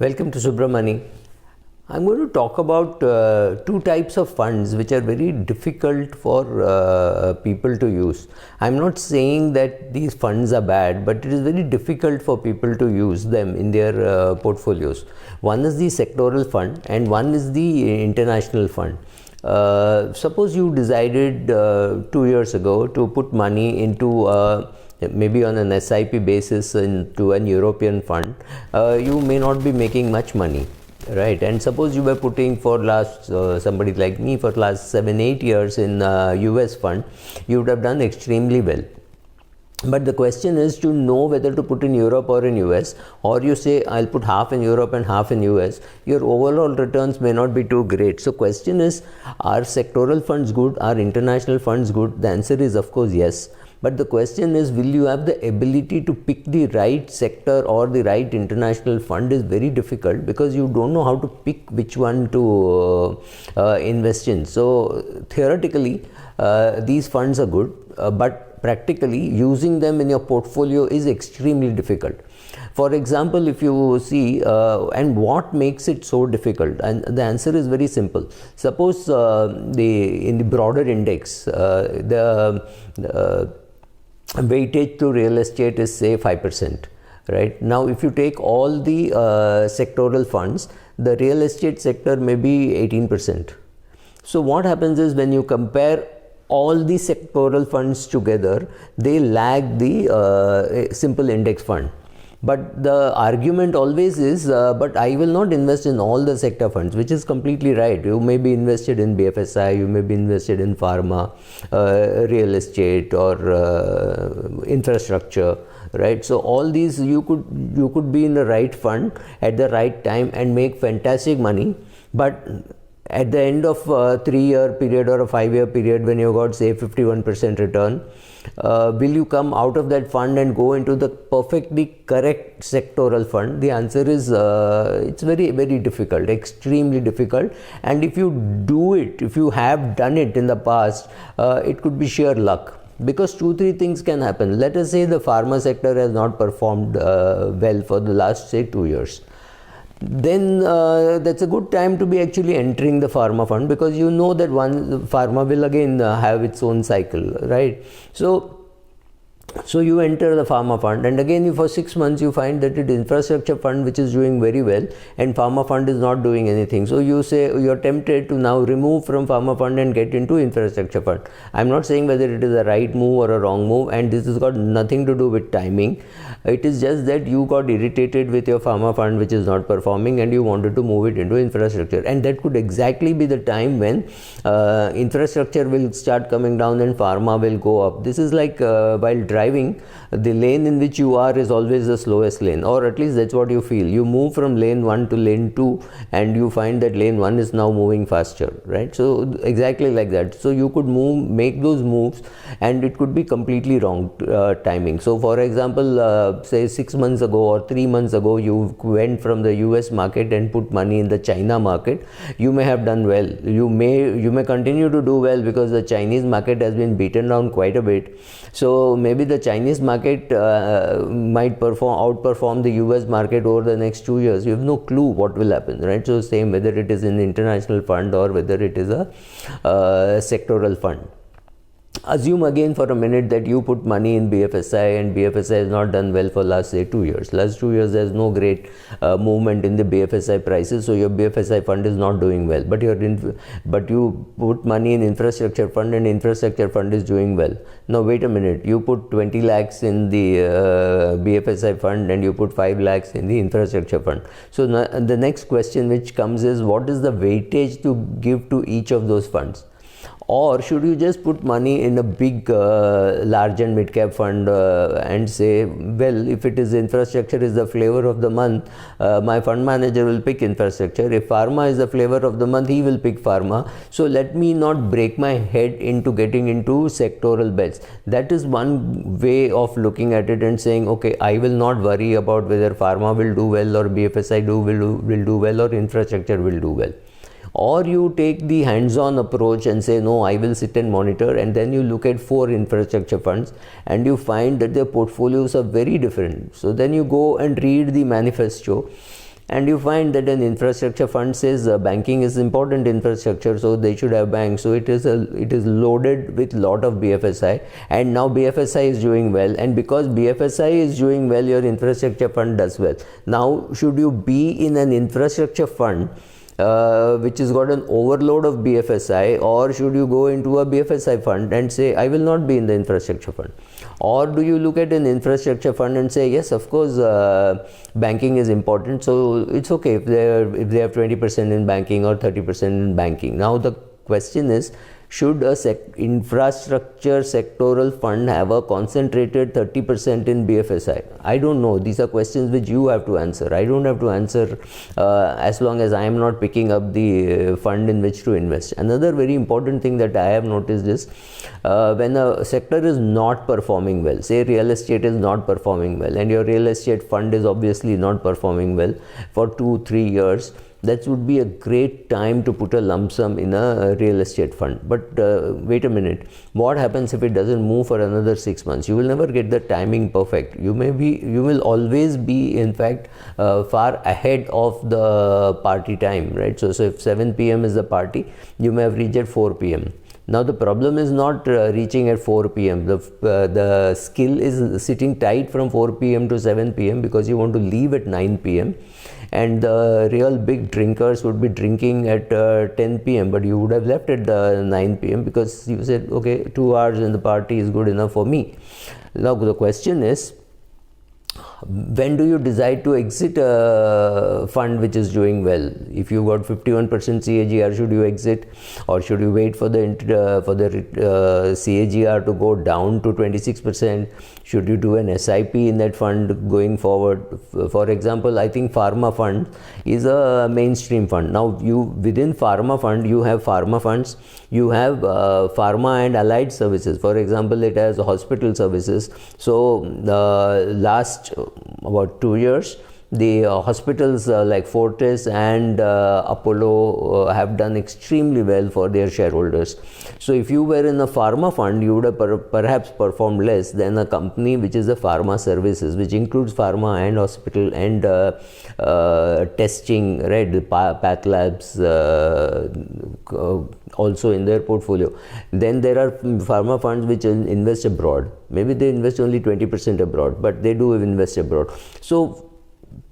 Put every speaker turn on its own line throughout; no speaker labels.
Welcome to Subramani. I'm going to talk about two types of funds which are very difficult for people to use. I'm not saying that these funds are bad, but it is very difficult for people to use them in their portfolios. One is the sectoral fund and one is the international fund. Suppose you decided 2 years ago to put money into maybe on an SIP basis into an European fund. You may not be making much money, right? And suppose you were putting for last somebody like me for last 7-8 years in US fund, you would have done extremely well. But the question is to know whether to put in Europe or in US, or you say I'll put half in Europe and half in US, your overall returns may not be too great. So question is, are sectoral funds good? Are international funds good? The answer is of course yes. But the question is, will you have the ability to pick the right sector or the right international fund is very difficult, because you don't know how to pick which one to invest in. So theoretically, these funds are good, but practically using them in your portfolio is extremely difficult. For example, if you see, and what makes it so difficult, and the answer is very simple. Suppose in the broader index, the weightage to real estate is say 5%, right? Now if you take all the sectoral funds, the real estate sector may be 18%. So what happens is, when you compare all the sectoral funds together, they lag the simple index fund. But the argument always is, but I will not invest in all the sector funds, which is completely right. You may be invested in BFSI, you may be invested in pharma, real estate, or infrastructure, right? So all these you could be in the right fund at the right time and make fantastic money. But at the end of a 3-year period or a 5-year period, when you got say 51% return, will you come out of that fund and go into the perfectly correct sectoral fund? The answer is it's very, very difficult, extremely difficult. And if you do it, if you have done it in the past, it could be sheer luck. Because 2-3 things can happen. Let us say the pharma sector has not performed well for the last say 2 years. Then that's a good time to be actually entering the pharma fund, because you know that one pharma will again have its own cycle, right? So you enter the pharma fund, and again for 6 months you find that it is infrastructure fund which is doing very well and pharma fund is not doing anything. So you say you're tempted to now remove from pharma fund and get into infrastructure fund. I'm not saying whether it is a right move or a wrong move, and this has got nothing to do with timing. It is just that you got irritated with your pharma fund which is not performing and you wanted to move it into infrastructure, and that could exactly be the time when infrastructure will start coming down and pharma will go up. This is like while driving, the lane in which you are is always the slowest lane, or at least that's what you feel. You move from lane 1 to lane 2 and you find that lane 1 is now moving faster, right? So exactly like that. So you could make those moves, and it could be completely wrong timing. So for example, say 6 months ago or 3 months ago, you went from the US market and put money in the China market. You may have done well. You may continue to do well because the Chinese market has been beaten down quite a bit. So maybe the Chinese market might outperform the US market over the next 2 years. You have no clue what will happen, right? So same whether it is an international fund or whether it is a sectoral fund. Assume again for a minute that you put money in BFSI and BFSI has not done well for last say 2 years. Last 2 years there's no great movement in the BFSI prices, so your BFSI fund is not doing well. But you put money in infrastructure fund and infrastructure fund is doing well. Now wait a minute, you put 20 lakhs in the BFSI fund and you put 5 lakhs in the infrastructure fund. So the next question which comes is, what is the weightage to give to each of those funds? Or should you just put money in a big large and mid cap fund and say, well, if it is infrastructure is the flavor of the month, my fund manager will pick infrastructure. If pharma is the flavor of the month, he will pick pharma. So let me not break my head into getting into sectoral bets. That is one way of looking at it and saying, okay, I will not worry about whether pharma will do well or BFSI will do well or infrastructure will do well. Or you take the hands-on approach and say, no, I will sit and monitor, and then you look at 4 infrastructure funds and you find that their portfolios are very different. So then you go and read the manifesto and you find that an infrastructure fund says banking is important infrastructure, so they should have banks. So it is loaded with lot of BFSI, and now BFSI is doing well, and because BFSI is doing well, your infrastructure fund does well. Now should you be in an infrastructure fund which has got an overload of BFSI, or should you go into a BFSI fund and say I will not be in the infrastructure fund? Or do you look at an infrastructure fund and say yes, of course banking is important, so it's okay if they have 20% in banking or 30% in banking. Now the question is, should a infrastructure sectoral fund have a concentrated 30% in BFSI? I don't know. These are questions which you have to answer. I don't have to answer as long as I am not picking up the fund in which to invest. Another very important thing that I have noticed is when a sector is not performing well, say real estate is not performing well, and your real estate fund is obviously not performing well for 2-3 years, that would be a great time to put a lump sum in a real estate fund. But wait a minute, what happens if it doesn't move for another 6 months? You will never get the timing perfect. You will always be in fact far ahead of the party time, right? So if 7 p.m. is the party, you may have reached at 4 p.m. Now the problem is not reaching at 4 p.m. The skill is sitting tight from 4 p.m. to 7 p.m. because you want to leave at 9 p.m. and the real big drinkers would be drinking at 10 p.m. but you would have left at 9 p.m. because you said, okay, 2 hours in the party is good enough for me. Now the question is, when do you decide to exit a fund which is doing well? If you got 51% CAGR, should you exit, or should you wait for the CAGR to go down to 26%? Should you do an SIP in that fund going forward? For example, I think pharma fund is a mainstream fund. Now within pharma fund, you have pharma funds, you have pharma and allied services. For example, it has hospital services. So last about 2 years, the hospitals like Fortis and Apollo have done extremely well for their shareholders. So if you were in a pharma fund, you would have perhaps performed less than a company which is a pharma services, which includes pharma and hospital and testing, right? The path labs also in their portfolio. Then there are pharma funds which invest abroad. Maybe they invest only 20% abroad, but they do invest abroad. So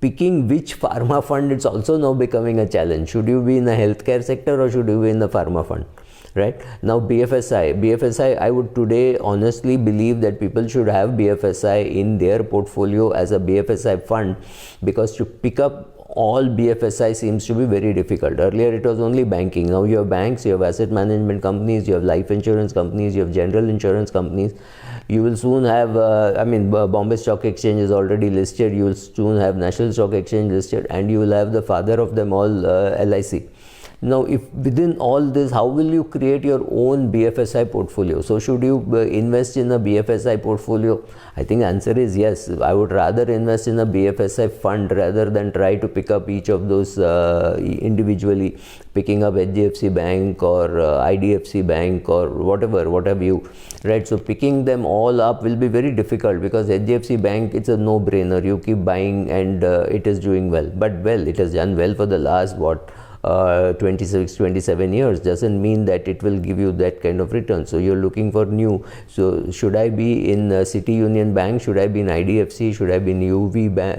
picking which pharma fund, it's also now becoming a challenge. Should you be in the healthcare sector or should you be in the pharma fund? Right now, BFSI, I would today honestly believe that people should have BFSI in their portfolio as a BFSI fund, because to pick up all BFSI seems to be very difficult. Earlier it was only banking. Now you have banks, you have asset management companies, you have life insurance companies, you have general insurance companies. You will soon have, Bombay Stock Exchange is already listed. You will soon have National Stock Exchange listed, and you will have the father of them all, LIC. Now, if within all this, how will you create your own BFSI portfolio? So, should you invest in a BFSI portfolio? I think the answer is yes. I would rather invest in a BFSI fund rather than try to pick up each of those individually, picking up HDFC Bank or IDFC Bank or whatever, what have you, right? So, picking them all up will be very difficult, because HDFC Bank, it's a no-brainer. You keep buying and it is doing well. But it has done well for the last, 26-27 years. Doesn't mean that it will give you that kind of return. So you're looking for new. So should I be in City Union Bank? Should I be in IDFC? Should I be in UV Bank,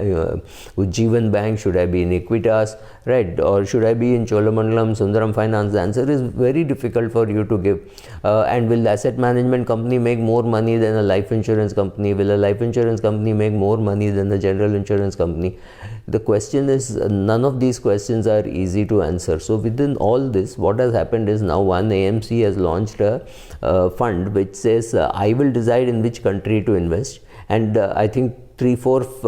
Ujjivan Bank? Should I be in Equitas, right? Or should I be in Cholamandalam, Sundaram Finance? The answer is very difficult for you to give. And will the asset management company make more money than a life insurance company? Will a life insurance company make more money than the general insurance company? The question is, none of these questions are easy to answer. So within all this, what has happened is, now one AMC has launched a fund which says, I will decide in which country to invest. And I think 3-4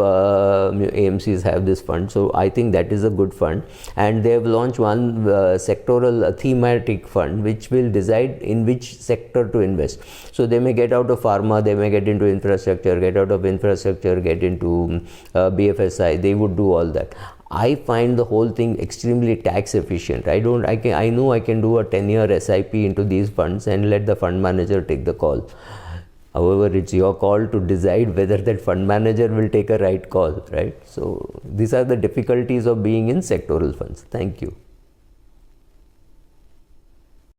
AMCs have this fund. So I think that is a good fund. And they have launched one sectoral thematic fund which will decide in which sector to invest. So they may get out of pharma, they may get into infrastructure, get out of infrastructure, get into BFSI. They would do all that. I find the whole thing extremely tax efficient. I know I can do a 10-year SIP into these funds and let the fund manager take the call. However, it's your call to decide whether that fund manager will take a right call, right? So these are the difficulties of being in sectoral funds. Thank you.